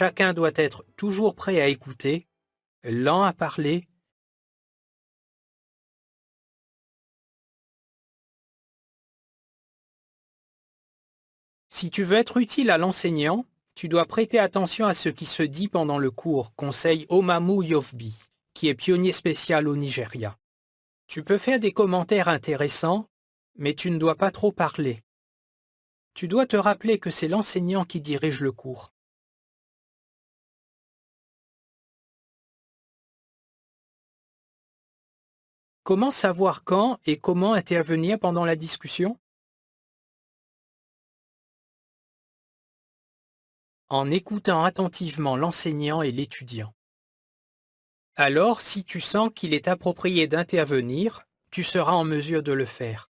Chacun doit être toujours prêt à écouter, lent à parler. Si tu veux être utile à l'enseignant, tu dois prêter attention à ce qui se dit pendant le cours, conseille Omamu Yofbi, qui est pionnier spécial au Nigeria. Tu peux faire des commentaires intéressants, mais tu ne dois pas trop parler. Tu dois te rappeler que c'est l'enseignant qui dirige le cours. Comment savoir quand et comment intervenir pendant la discussion? En écoutant attentivement l'enseignant et l'étudiant. Alors, si tu sens qu'il est approprié d'intervenir, tu seras en mesure de le faire.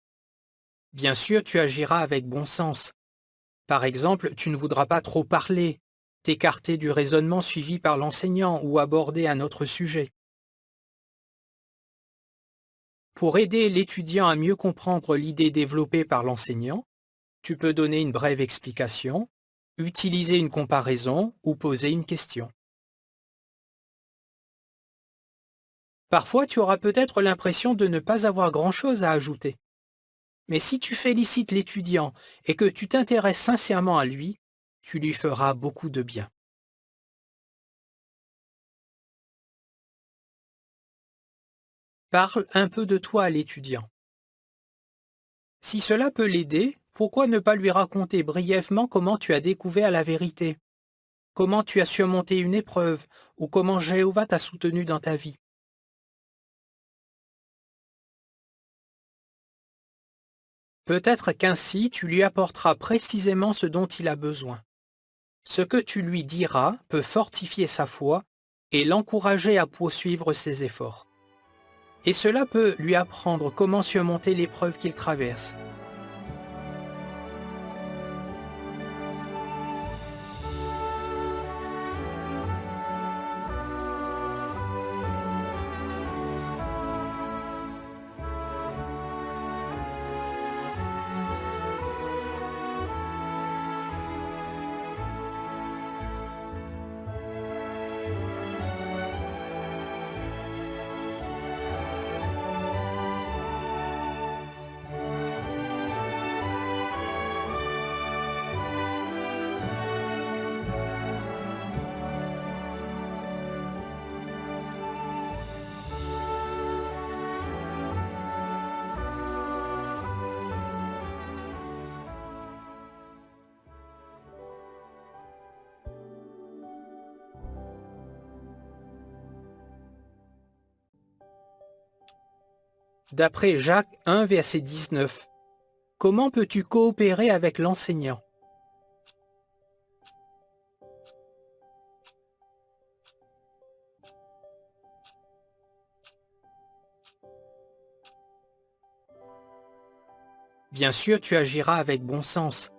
Bien sûr, tu agiras avec bon sens. Par exemple, tu ne voudras pas trop parler, t'écarter du raisonnement suivi par l'enseignant ou aborder un autre sujet. Pour aider l'étudiant à mieux comprendre l'idée développée par l'enseignant, tu peux donner une brève explication, utiliser une comparaison ou poser une question. Parfois, tu auras peut-être l'impression de ne pas avoir grand-chose à ajouter. Mais si tu félicites l'étudiant et que tu t'intéresses sincèrement à lui, tu lui feras beaucoup de bien. Parle un peu de toi à l'étudiant. Si cela peut l'aider, pourquoi ne pas lui raconter brièvement comment tu as découvert la vérité, comment tu as surmonté une épreuve ou comment Jéhovah t'a soutenu dans ta vie. Peut-être qu'ainsi tu lui apporteras précisément ce dont il a besoin. Ce que tu lui diras peut fortifier sa foi et l'encourager à poursuivre ses efforts. Et cela peut lui apprendre comment surmonter l'épreuve qu'il traverse. D'après Jacques 1, verset 19, comment peux-tu coopérer avec l'enseignant? Bien sûr, tu agiras avec bon sens.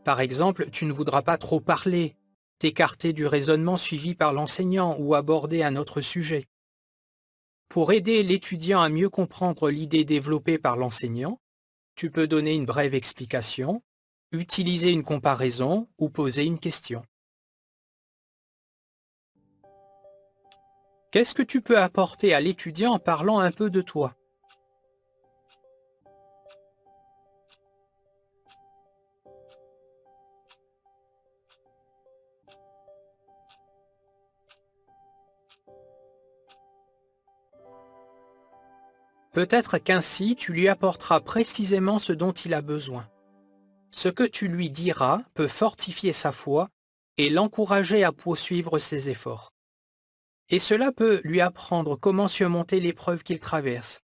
Par exemple, tu ne voudras pas trop parler, t'écarter du raisonnement suivi par l'enseignant ou aborder un autre sujet. Pour aider l'étudiant à mieux comprendre l'idée développée par l'enseignant, tu peux donner une brève explication, utiliser une comparaison ou poser une question. Qu'est-ce que tu peux apporter à l'étudiant en parlant un peu de toi? Peut-être qu'ainsi tu lui apporteras précisément ce dont il a besoin. Ce que tu lui diras peut fortifier sa foi et l'encourager à poursuivre ses efforts. Et cela peut lui apprendre comment surmonter l'épreuve qu'il traverse.